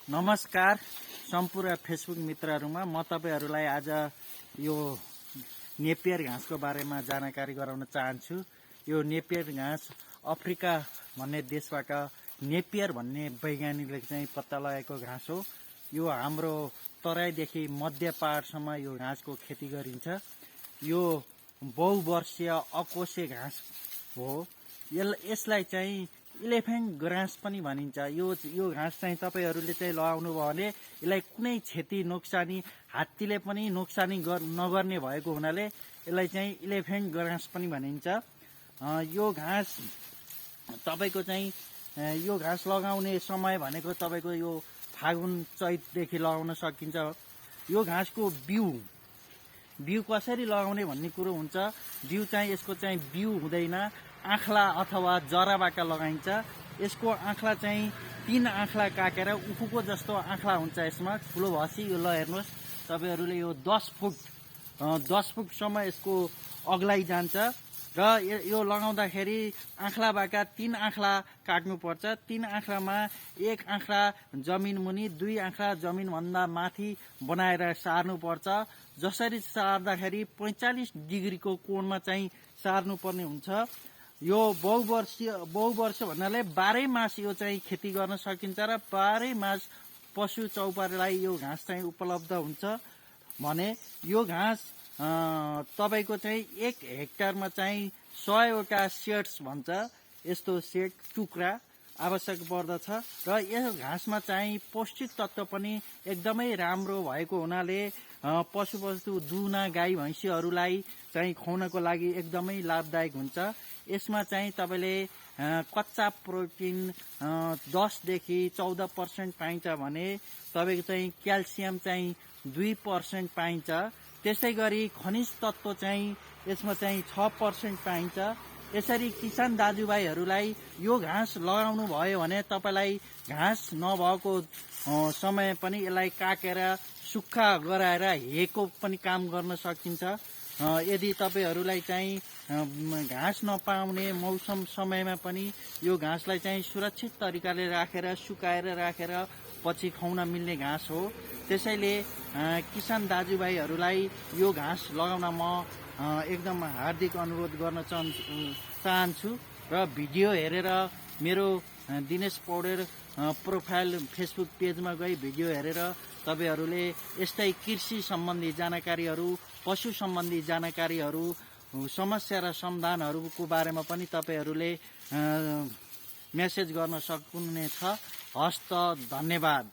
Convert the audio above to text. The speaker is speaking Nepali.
नमस्कार सम्पूर्ण फेसबुक मित्रहरूमा म तपाईहरूलाई आज यो नेपियर घाँसको बारेमा जानकारी गराउन चाहन्छु। यो नेपियर घाँस अफ्रिका भन्ने देशबाट नेपियर भन्ने वैज्ञानिकले चाहिँ पत्ता लगाएको घाँस हो। यो हाम्रो तराईदेखि मध्य पहाडसम्म यो घाँसको खेती गरिन्छ। यो बहुवर्षीय अकोसे घाँस हो। यसलाई चाहिँ इलेफेन्ट ग्रास पनि भनिन्छ। यो घाँस चाहिँ तपाईहरूले चाहिँ लगाउनु भयो भने यसलाई कुनै क्षति नोक्सानी हात्तीले पनि नोक्सानी नगर्ने भएको हुनाले यसलाई चाहिँ इलेफेन्ट ग्रास पनि भनिन्छ। यो घाँस तपाईको चाहिँ यो घाँस लगाउने समय भनेको तपाईको यो फागुन चैतदेखि लगाउन सकिन्छ। यो घाँसको बिउ कसरी लगाउने भन्ने कुरो हुन्छ। बिउ चाहिँ यसको चाहिँ बिउ हुँदैन, आँखला अथवा जराबाट लगाइन्छ। यसको आँखला चाहिँ 3 आँखला काटेर उखुको जस्तो आँखला हुन्छ। यसमा ठुलो भएपछि यो ल हेर्नुहोस् तपाईहरूले यो 10 फुटसम्म यसको अग्लाइ जान्छ र यो लगाउँदाखेरि आँखलाबाट 3 आँखला काट्नुपर्छ। 3 आँखलामा 1 आँखला जमिन मुनि 2 आँखला जमिन भन्दा माथि बनाएर सार्नुपर्छ। जसरी सार्दाखेरि 45 डिग्रीको कोणमा चाहिँ सार्नुपर्ने हुन्छ। यो बहुवर्ष भन्नाले 12 मास यो चाहिँ खेती गर्न सकिन्छ र 12 मास पशु चौपारीलाई यो घाँस चाहिँ उपलब्ध हुन्छ भने यो घाँस तपाईको चाहिँ 1 हेक्टरमा चाहिँ 100वटा सेड्स भन्छ यस्तो सेड टुक्रा आवश्यक पर्दछ र यस घाँसमा चाहिँ पौष्टिक तत्त्व पनि एकदमै राम्रो भएको हुनाले पशु दुहुना गाई भैँसीहरूलाई चाहिँ खुवाउनको लागि एकदमै लाभदायक हुन्छ। यसमा चाहिँ तपाईले कच्चा प्रोटिन 10 देखि 14% पाइन्छ भने तपाईको चाहिँ क्याल्सियम चाहिँ 2% पाइन्छ। त्यसै गरी खनिज तत्त्व चाहिँ यसमा चाहिँ 6% पाइन्छ। यसरी किसान दाजुभाइहरूलाई यो घाँस लगाउनु भयो भने तपाईलाई घाँस नभएको समय पनि यसलाई काटेर सुक्खा गराएर हेको पनि काम गर्न सकिन्छ। यदि तपाईहरूलाई चाहिँ घाँस नपाउने मौसम समयमा पनि यो घाँसलाई चाहिँ सुरक्षित तरिकाले राखेर सुकाएर राखेर पछि खुवाउन मिल्ने घाँस हो। त्यसैले किसान दाजुभाइहरूलाई यो घाँस लगाउन म एकदम हार्दिक अनुरोध गर्न चाहन्छु र भिडियो हेरेर मेरो दिनेश पौडेल प्रोफाइल फेसबुक पेजमा गई भिडियो हेरेर तपाईहरूले यस्तै कृषि सम्बन्धी जानकारीहरू, पशु सम्बन्धी जानकारीहरू, समस्या र समाधानहरूको बारेमा पनि तपाईहरूले मेसेज गर्न सक्नुहुनेछ। हस्त, धन्यवाद।